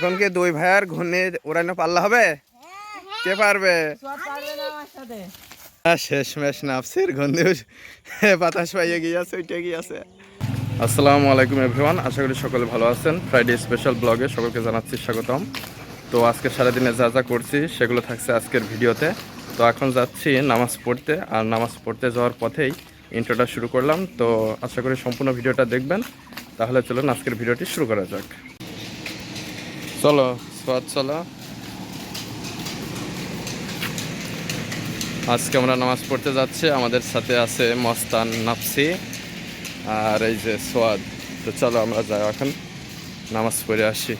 এখন কি দুই ভাইয়ার ঘূর্ণি উড়ানো পাল্লা হবে? কে পারবে? শেষমেশ নাফসির ঘূর্ণি বাতাস পাইয়ে গিয়েছে, উঠে গিয়েছে। আসসালামু আলাইকুম এভরিওয়ান, আশা করি সকলে ভালো আছেন। ফ্রাইডে স্পেশাল ব্লগে সকলকে জানাচ্ছি স্বাগতম। তো আজকে সারাদিনে যা যা করছি সেগুলো থাকছে আজকের ভিডিওতে। তো এখন যাচ্ছি নামাজ পড়তে, আর নামাজ পড়তে যাওয়ার পথেই ইন্ট্রোটা শুরু করলাম। তো আশা করি সম্পূর্ণ ভিডিওটা দেখবেন। তাহলে চলুন আজকের ভিডিওটি শুরু করা যাক। চলো সোয়াদ, চলো। আজকে আমরা নামাজ পড়তে যাচ্ছি, আমাদের সাথে আছে মস্তান, নাফসি আর এই যে সোয়াদ। তো চলো আমরা যাই, এখন নামাজ পড়ে আসি।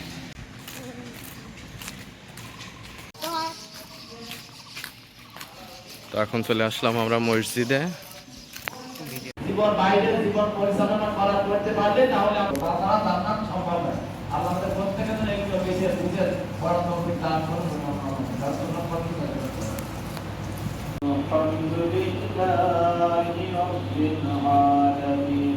তো এখন চলে আসলাম আমরা মসজিদে। জীবন বাইরে জীবন পরিচালনা করা করতে পারলে তাহলে আমরা জান্নাত সম্ভব না। আল্লাহ আমাদের প্রত্যেককে যেন এগুলো বেশি বুঝে বড় তৌফিক দান করুন। আলহামদুলিল্লাহি রাব্বিল আলামিন।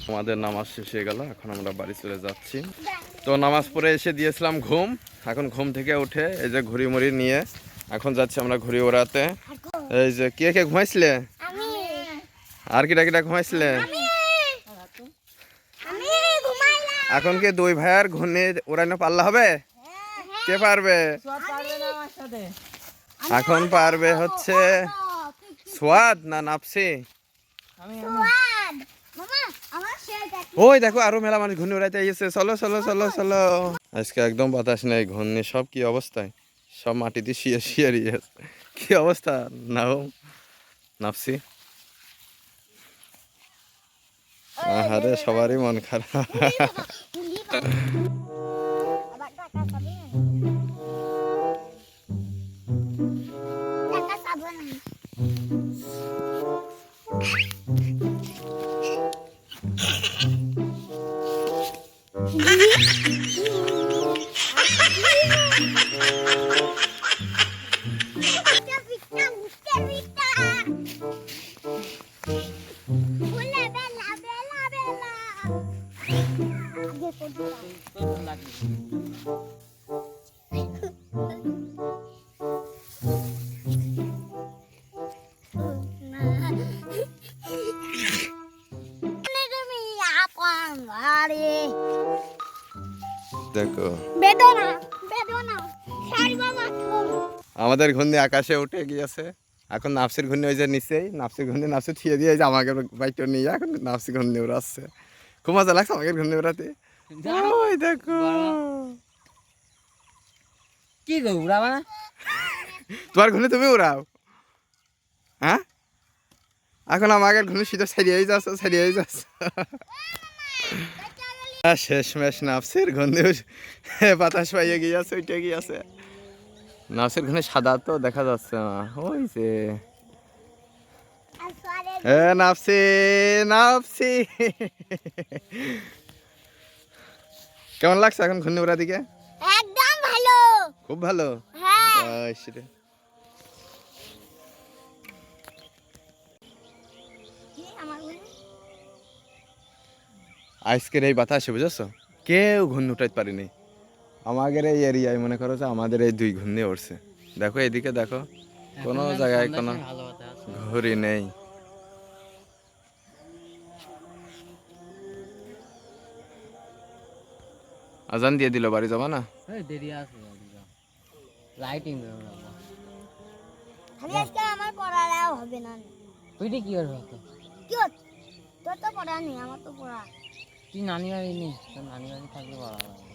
আমাদের নামাজ শেষ হয়ে গেল, এখন আমরা বাড়ি চলে যাচ্ছি। তো নামাজ পড়ে এসে দিয়েছিলাম ঘুম, এখন ঘুম থেকে উঠে এই যে ঘুড়ি মুড়ি নিয়ে এখন যাচ্ছি আমরা ঘুড়ি ওড়াতে। এই যে কে কে ঘুমাইছিলে? আর কিটা কিটা ঘুমাইছিলে? এখন কি দুই ভাইয়ার ঘূর্ণি উড়ানো পাল্লা হবে? কে পারবে? এখন পারবে হচ্ছে সোয়াদ না নাফসি? ওই দেখো আরো মেলা মানুষ ঘূর্ণি উড়াইতে এসেছে। চলো চলো চলো চলো। আজকে একদম বাতাস নেই, ঘূর্ণি সব কি অবস্থায়, সব মাটিতে শিয়ে শিয়ে কি অবস্থা নাও নাফসি। আহারে সবারই মন খারাপ। দেখো আমাদের ঘূর্ণি আকাশে উঠে গিয়েছে। এখন নাফসির ঘূর্ণি ওই যে নিচেই, নাফসির ঘূর্ণি নাফসি থিয়ে দিয়ে যে আমাকে বাইকটা নিয়ে এখন নাফসি ঘূর্ণি উড়াচ্ছে। খুব মজা লাগছে আমাকে ঘূর্ণি উড়াতে। ওই দেখো কি গো উড়াবা না? তোমার ঘূর্ণি তুমি উড়াও। হ্যাঁ এখন আমাকে ঘূর্ণি শীত ছাড়িয়েই যাচ্ছে, ছাড়িয়েই যাচ্ছে। শেষমেশ নাফসির ঘূর্ণি বাতাস পাইয়ে গিয়েছে, উঠে গিয়েছে। নাফসির ঘূর্ণি সাদা তো দেখা যাচ্ছে না, ওই যে নাফসি নাফসি। কেমন লাগছে এখন ঘূর্ণি উড়া দিকে? একদম ভালো, খুব ভালো। আজকের এই বাতাসে বুঝেছো কেউ ঘূর্ণি উঠাইতে পারেনি। আমাদের এই এরিয়ায় মনে করো যে আমাদের এই দুই ঘূর্ণি উঠছে। দেখো এদিকে দেখো, কোনো জায়গায় কোনো ঘুড়ি নেই। আজান দিয়ে দিল, বাড়ি যাবা না? দেরি আছে, লাইটিং খালি আজকে আমার পড়াও হবে না। তুই কি করবে? কি তোর তো পড়া নেই, আমার তো পড়া। তুই নানি বাড়ি নেই, তোর নানি বাড়ি থাকলে ভালো হয়।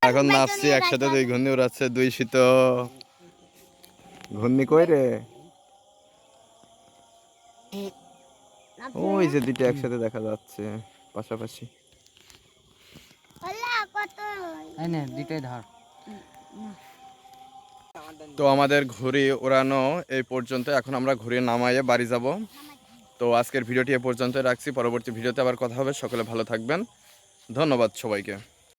এখন নাচছি একসাথে, দুই ঘূর্ণি উড়াচ্ছে, দুই শীত ঘূর্ণি কই রে, ওই যে দুইটা একসাথে দেখা যাচ্ছে পাশাপাশি। কত এই নে দুইটাই ধর। তো আমাদের ঘুড়ি উড়ানো এই পর্যন্ত, এখন আমরা ঘুড়ি নামাইয়ে বাড়ি যাব। তো আজকের ভিডিওটি এ পর্যন্ত রাখছি, পরবর্তী ভিডিওতে আবার কথা হবে। সকলে ভালো থাকবেন, ধন্যবাদ সবাইকে।